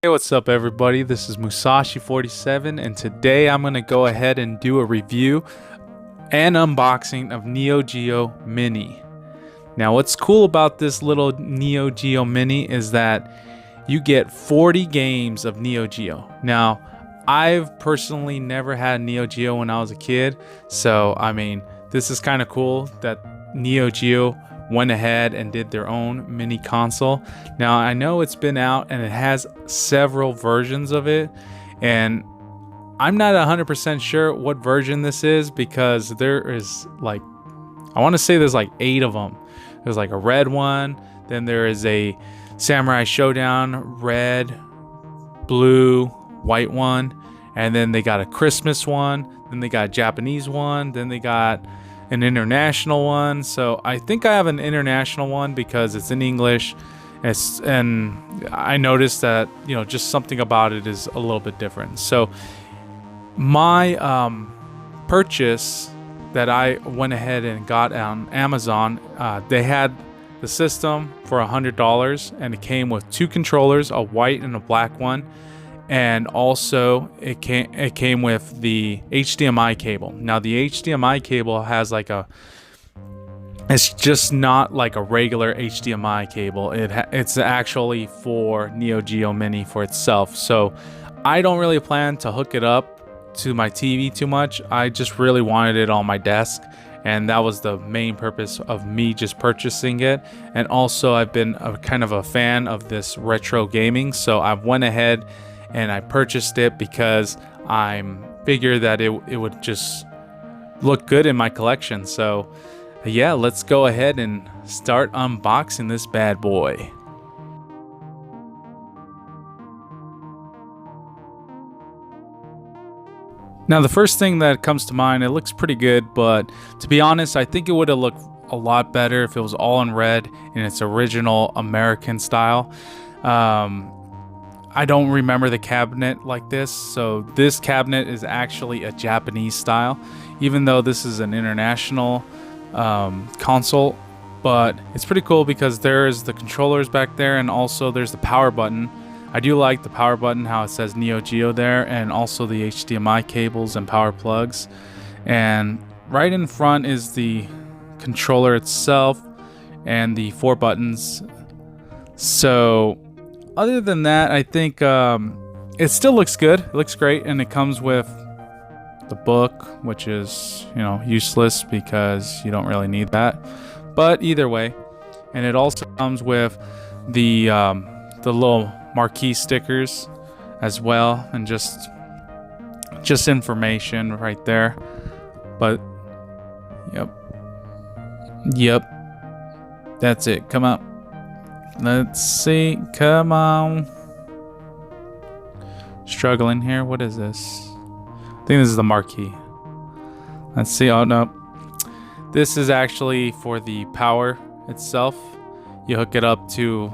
Hey, what's up everybody? This is Musashi47 and today I'm going to go ahead and do a review and unboxing of Neogeo Mini. Now what's cool about this little Neogeo Mini is that you get 40 games of Neogeo. Now I've personally never had Neogeo when I was a kid, so I mean this is kind of cool that Neogeo went ahead and did their own mini console. Now I know it's been out and it has several versions of it, and I'm not 100% sure what version this is because there is like, I want to say there's like 8 of them. There's like a red one, then there is a Samurai Showdown red, blue, white one, and then they got a Christmas one, then they got a Japanese one, then they got an international one. So I think I have an international one because it's in English, and I noticed that, you know, just something about it is a little bit different. So my purchase that I went ahead and got on Amazon, they had the system for $100 and it came with 2 controllers, a white and a black one. And also it came with the HDMI cable. Now the HDMI cable has like it's just not like a regular HDMI cable. It's actually for Neogeo Mini for itself. So I don't really plan to hook it up to my TV too much. I just really wanted it on my desk, and that was the main purpose of me just purchasing it. And also I've been kind of a fan of this retro gaming, so I went ahead and I purchased it because I figured that it would just look good in my collection. So yeah, let's go ahead and start unboxing this bad boy. Now the first thing that comes to mind, it looks pretty good, but to be honest, I think it would have looked a lot better if it was all in red in its original American style. I don't remember the cabinet like this, so this cabinet is actually a Japanese style, even though this is an international console. But it's pretty cool because there's the controllers back there, and also there's the power button. I do like the power button, how it says Neo Geo there, and also the HDMI cables and power plugs. And right in front is the controller itself and the 4 buttons. So other than that, I think it still looks good. It looks great, and it comes with the book, which is, you know, useless because you don't really need that. But either way, and it also comes with the little marquee stickers as well, and just information right there. But yep, that's it. Come on. Let's see. Come on. Struggling here. What is this? I think this is the marquee. Let's see. Oh, no. This is actually for the power itself. You hook it up to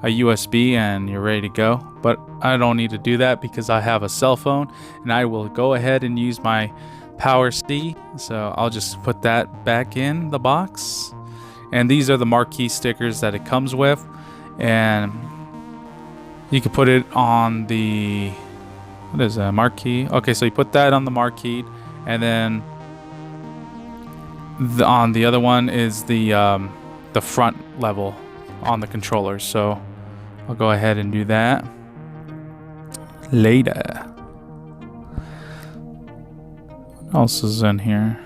a USB and you're ready to go. But I don't need to do that because I have a cell phone, and I will go ahead and use my Power C. So I'll just put that back in the box. And these are the marquee stickers that it comes with. And you can put it on the, what is that, marquee? Okay, so you put that on the marquee, and then on the other one is the front level on the controller. So I'll go ahead and do that later. What else is in here?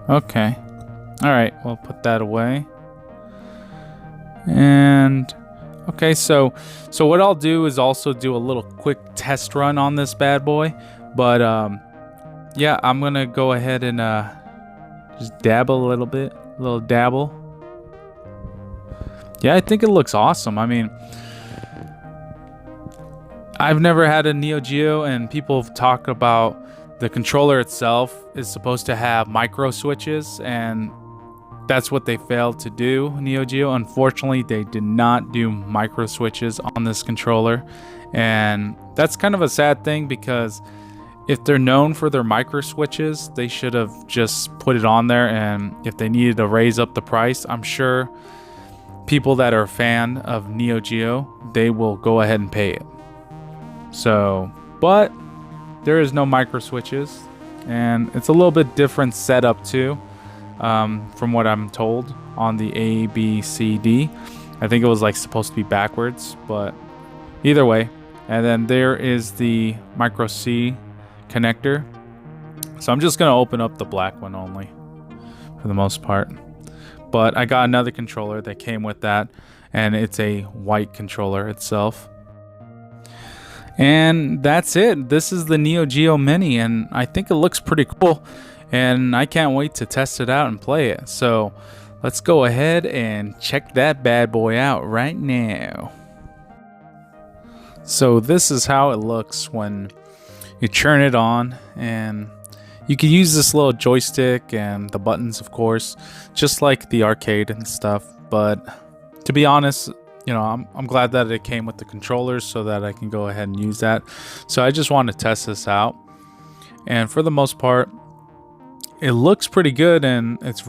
Okay. Alright, we'll put that away. And okay, so what I'll do is also do a little quick test run on this bad boy. But yeah, I'm gonna go ahead and just dabble a little bit. A little dabble. Yeah, I think it looks awesome. I mean, I've never had a Neo Geo, and people have talked about the controller itself is supposed to have micro switches, and that's what they failed to do, Neo Geo. Unfortunately, they did not do micro switches on this controller, and that's kind of a sad thing because if they're known for their micro switches, they should have just put it on there. And if they needed to raise up the price, I'm sure people that are a fan of Neogeo, they will go ahead and pay it. So, but there is no micro switches, and it's a little bit different setup too, from what I'm told on the A, B, C, D. I think it was like supposed to be backwards, but either way. And then there is the micro C connector. So I'm just gonna open up the black one only for the most part. But I got another controller that came with that, and it's a white controller itself. And that's it. This is the Neogeo Mini, and I think it looks pretty cool, and I can't wait to test it out and play it. So let's go ahead and check that bad boy out right now. So this is how it looks when you turn it on, and you can use this little joystick and the buttons, of course, just like the arcade and stuff. But to be honest, you know, I'm glad that it came with the controllers so that I can go ahead and use that. So I just want to test this out, and for the most part, it looks pretty good, and it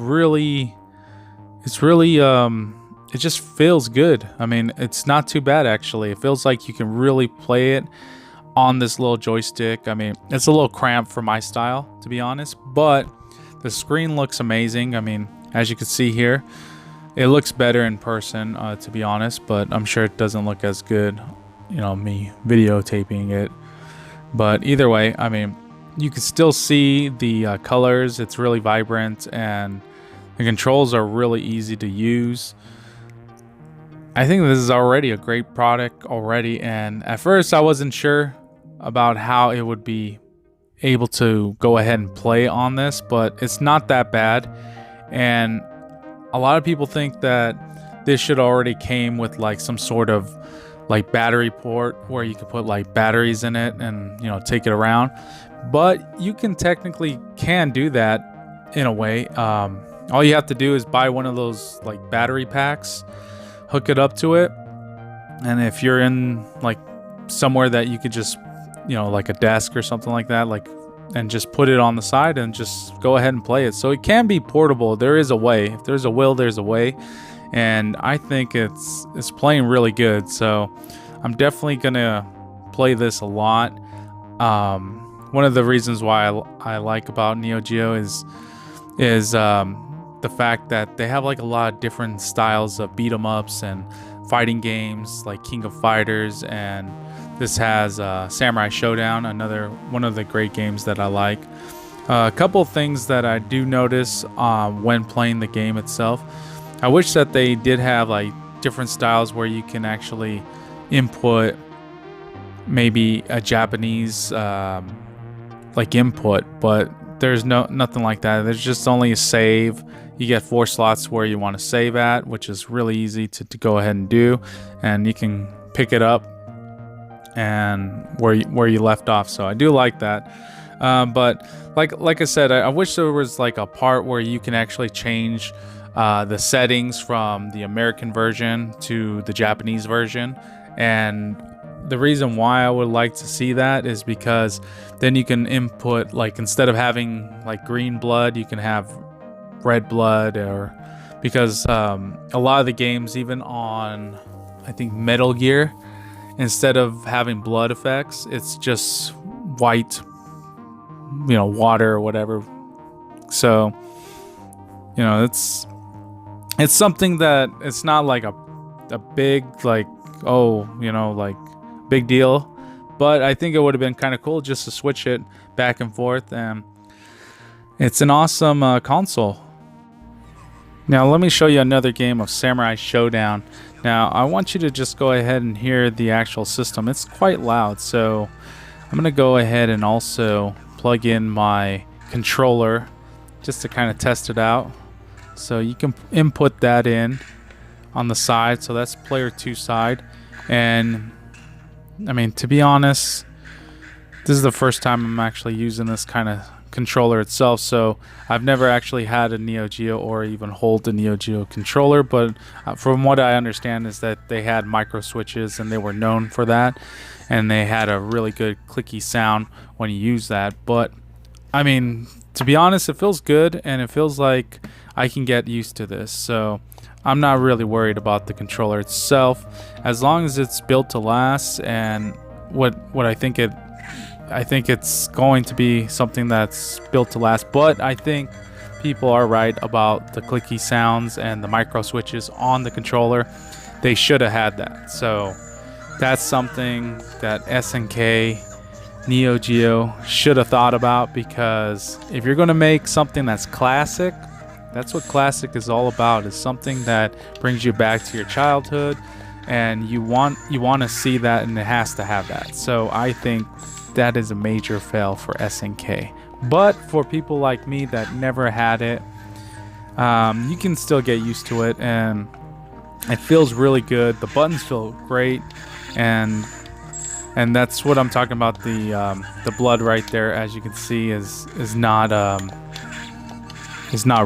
just feels good. I mean, it's not too bad actually. It feels like you can really play it on this little joystick. I mean, it's a little cramped for my style, to be honest, but the screen looks amazing. I mean, as you can see here, it looks better in person, to be honest, but I'm sure it doesn't look as good, you know, me videotaping it. But either way, I mean, you can still see the colors. It's really vibrant, and the controls are really easy to use. I think this is already a great product already, and at first I wasn't sure about how it would be able to go ahead and play on this, but it's not that bad. And a lot of people think that this should already came with like some sort of like battery port where you could put like batteries in it and, you know, take it around. But you can technically do that in a way. All you have to do is buy one of those like battery packs, hook it up to it, and if you're in like somewhere that you could just, you know, like a desk or something like that, like, and just put it on the side and just go ahead and play it. So it can be portable. There is a way. If there's a will, there's a way. And I think it's playing really good. So I'm definitely gonna play this a lot. One of the reasons why I like about Neogeo is the fact that they have like a lot of different styles of beat 'em ups and fighting games like King of Fighters, and this has Samurai Showdown, another one of the great games that I like. A couple of things that I do notice when playing the game itself. I wish that they did have like different styles where you can actually input maybe a Japanese like input, but there's nothing like that. There's just only a save. You get 4 slots where you want to save at, which is really easy to go ahead and do, and you can pick it up and where you left off. So I do like that. But like I said, I wish there was like a part where you can actually change the settings from the American version to the Japanese version. And the reason why I would like to see that is because then you can input, like, instead of having like green blood, you can have red blood, or because a lot of the games, even on I think Metal Gear, instead of having blood effects, it's just white, you know, water or whatever. So, you know, it's something that it's not like a big, like, oh, you know, like big deal, but I think it would have been kind of cool just to switch it back and forth, and it's an awesome console. Now let me show you another game of Samurai Showdown. Now I want you to just go ahead and hear the actual system. It's quite loud, so I'm gonna go ahead and also plug in my controller just to kind of test it out. So you can input that in on the side, so that's player 2 side. And I mean, to be honest, this is the first time I'm actually using this kind of controller itself, so I've never actually had a Neogeo or even hold a Neogeo controller, but from what I understand is that they had micro switches and they were known for that, and they had a really good clicky sound when you use that. But I mean, to be honest, it feels good, and it feels like I can get used to this. So I'm not really worried about the controller itself, as long as it's built to last. And what I think it's going to be something that's built to last. But I think people are right about the clicky sounds and the micro switches on the controller. They should have had that. So that's something that SNK Neogeo should have thought about, because if you're going to make something that's classic, that's what classic is all about, is something that brings you back to your childhood, and you want to see that, and it has to have that. So I think that is a major fail for SNK. But for people like me that never had it, you can still get used to it, and it feels really good. The buttons feel great, and that's what I'm talking about. The blood right there, as you can see, is not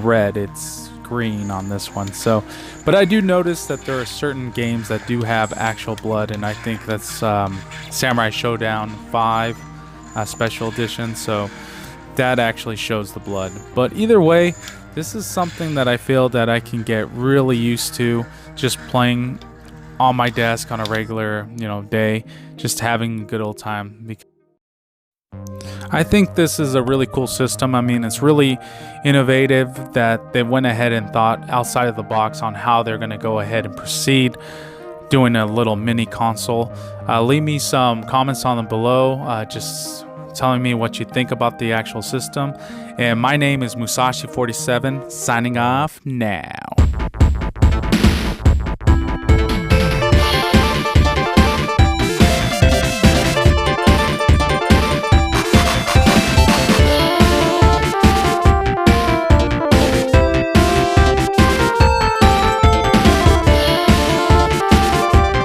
red, it's green on this one. So, but I do notice that there are certain games that do have actual blood, and I think that's Samurai Showdown 5 special edition, so that actually shows the blood. But either way, this is something that I feel that I can get really used to, just playing on my desk on a regular day, just having a good old time. I think this is a really cool system. I mean, it's really innovative that they went ahead and thought outside of the box on how they're going to go ahead and proceed doing a little mini console. Leave me some comments on them below, just telling me what you think about the actual system. And my name is Musashi47, signing off now.